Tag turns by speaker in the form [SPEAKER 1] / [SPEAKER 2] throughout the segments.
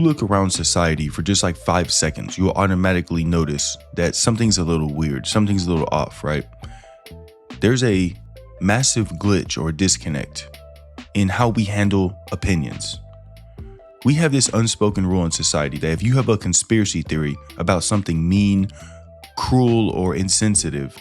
[SPEAKER 1] look around society for just like 5 seconds, you'll automatically notice that something's a little weird, something's a little off, right? There's a massive glitch or disconnect in how we handle opinions. We have this unspoken rule in society that if you have a conspiracy theory about something mean, cruel, or insensitive,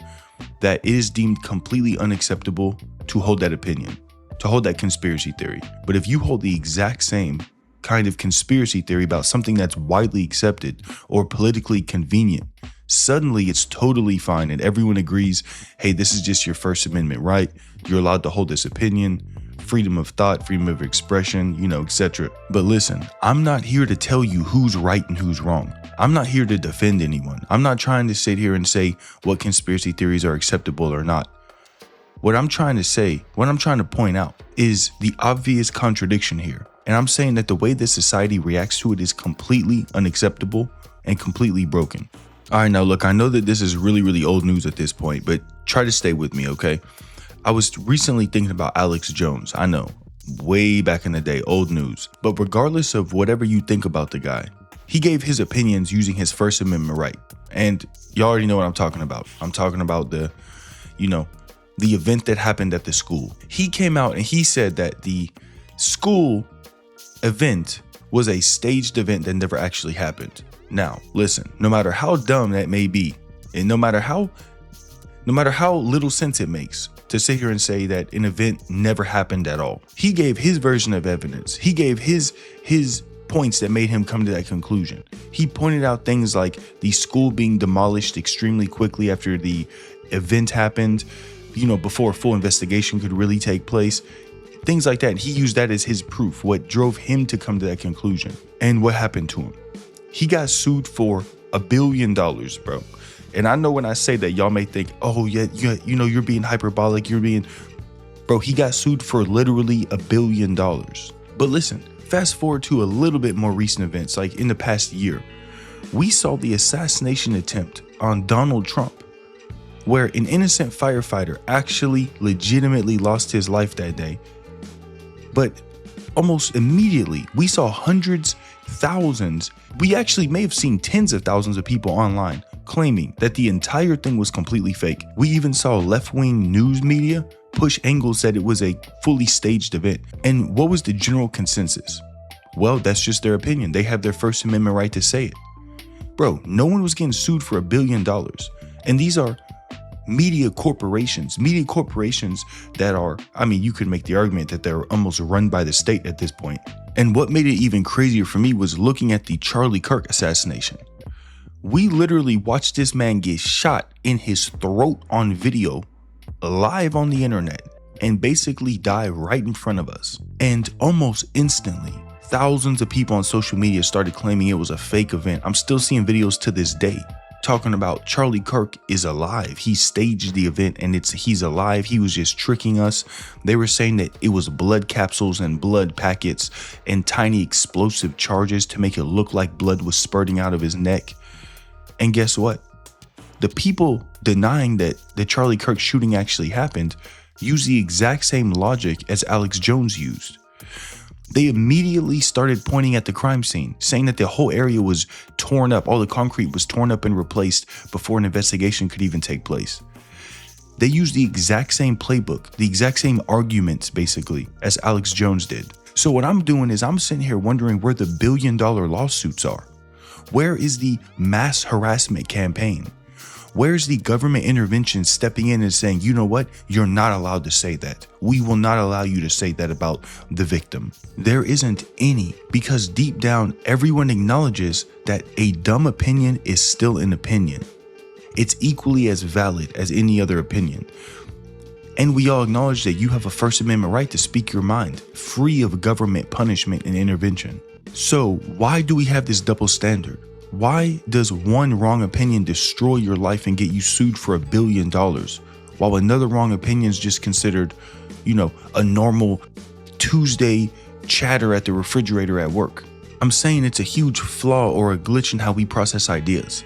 [SPEAKER 1] that it is deemed completely unacceptable to hold that opinion, to hold that conspiracy theory. But if you hold the exact same kind of conspiracy theory about something that's widely accepted or politically convenient, suddenly it's totally fine and everyone agrees, hey, this is just your First Amendment right. You're allowed to hold this opinion, freedom of thought, freedom of expression, etc. But listen, I'm not here to tell you who's right and who's wrong. I'm not here to defend anyone. I'm not trying to sit here and say what conspiracy theories are acceptable or not. What I'm trying to say, what I'm trying to point out is the obvious contradiction here. And I'm saying that the way this society reacts to it is completely unacceptable and completely broken. All right, now look, I know that this is really, really old news at this point, but try to stay with me, okay? I was recently thinking about Alex Jones. I know, way back in the day, old news. But regardless of whatever you think about the guy, he gave his opinions using his First Amendment right. And you already know what I'm talking about. I'm talking about the event that happened at the school. He came out and he said that the school event was a staged event that never actually happened. Now, listen, no matter how dumb that may be, and no matter how little sense it makes to sit here and say that an event never happened at all, he gave his version of evidence. He gave his points that made him come to that conclusion. He pointed out things like the school being demolished extremely quickly after the event happened, before a full investigation could really take place. Things like that. And he used that as his proof, what drove him to come to that conclusion. And what happened to him? He got sued for $1 billion, bro. And I know when I say that, y'all may think, oh, yeah, you're being hyperbolic. Bro, he got sued for literally $1 billion. But listen, fast forward to a little bit more recent events, like in the past year, we saw the assassination attempt on Donald Trump, where an innocent firefighter actually legitimately lost his life that day. But almost immediately, we saw hundreds, thousands, we actually may have seen tens of thousands of people online claiming that the entire thing was completely fake. We even saw left-wing news media push angles that it was a fully staged event. And what was the general consensus? Well, that's just their opinion. They have their First Amendment right to say it. Bro, no one was getting sued for $1 billion. And these are media corporations that are, you could make the argument that they're almost run by the state at this point. And what made it even crazier for me was looking at the Charlie Kirk assassination. We literally watched this man get shot in his throat on video, live on the internet, and basically die right in front of us. And almost instantly, thousands of people on social media started claiming it was a fake event. I'm still seeing videos to this day talking about Charlie Kirk is alive. He staged the event and he's alive. He was just tricking us. They were saying that it was blood capsules and blood packets and tiny explosive charges to make it look like blood was spurting out of his neck. And guess what? The people denying that the Charlie Kirk shooting actually happened used the exact same logic as Alex Jones used. They immediately started pointing at the crime scene, saying that the whole area was torn up. All the concrete was torn up and replaced before an investigation could even take place. They used the exact same playbook, the exact same arguments, basically, as Alex Jones did. So what I'm doing is I'm sitting here wondering where the $1 billion lawsuits are. Where is the mass harassment campaign? Where's the government intervention stepping in and saying, you know what? You're not allowed to say that. We will not allow you to say that about the victim. There isn't any, because deep down, everyone acknowledges that a dumb opinion is still an opinion. It's equally as valid as any other opinion. And we all acknowledge that you have a First Amendment right to speak your mind, free of government punishment and intervention. So why do we have this double standard? Why does one wrong opinion destroy your life and get you sued for $1 billion, while another wrong opinion is just considered, a normal Tuesday chatter at the refrigerator at work? I'm saying it's a huge flaw or a glitch in how we process ideas.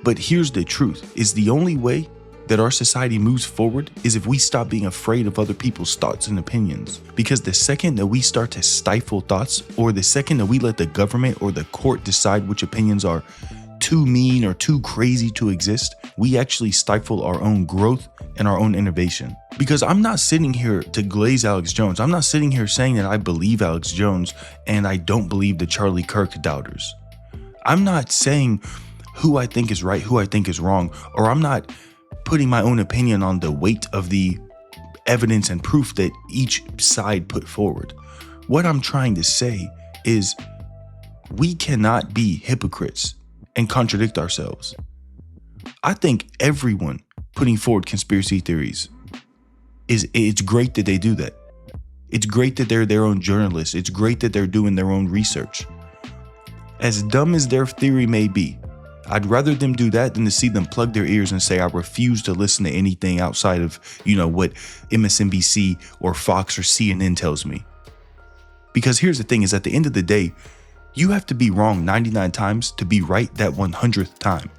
[SPEAKER 1] But here's the truth, is the only way that our society moves forward is if we stop being afraid of other people's thoughts and opinions. Because the second that we start to stifle thoughts, or the second that we let the government or the court decide which opinions are too mean or too crazy to exist, we actually stifle our own growth and our own innovation. Because I'm not sitting here to glaze Alex Jones. I'm not sitting here saying that I believe Alex Jones and I don't believe the Charlie Kirk doubters. I'm not saying who I think is right, who I think is wrong, or I'm not putting my own opinion on the weight of the evidence and proof that each side put forward. What I'm trying to say is we cannot be hypocrites and contradict ourselves. I think everyone putting forward conspiracy theories it's great that they do that. It's great that they're their own journalists. It's great that they're doing their own research. As dumb as their theory may be, I'd rather them do that than to see them plug their ears and say, I refuse to listen to anything outside of, what MSNBC or Fox or CNN tells me. Because here's the thing is, at the end of the day, you have to be wrong 99 times to be right that 100th time.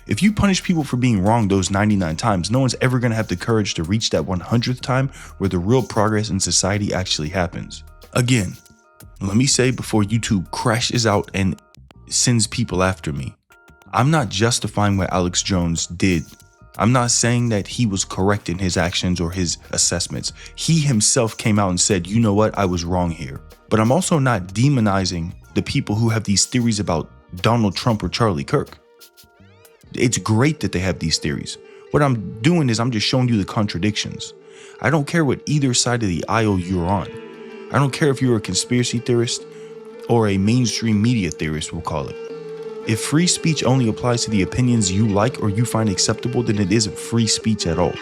[SPEAKER 1] If you punish people for being wrong those 99 times, no one's ever going to have the courage to reach that 100th time where the real progress in society actually happens. Again, let me say before YouTube crashes out and sends people after me, I'm not justifying what Alex Jones did. I'm not saying that he was correct in his actions or his assessments. He himself came out and said, you know what, I was wrong here. But I'm also not demonizing the people who have these theories about Donald Trump or Charlie Kirk. It's great that they have these theories. What I'm doing is I'm just showing you the contradictions. I don't care what either side of the aisle you're on. I don't care if you're a conspiracy theorist or a mainstream media theorist, we'll call it. If free speech only applies to the opinions you like or you find acceptable, then it isn't free speech at all.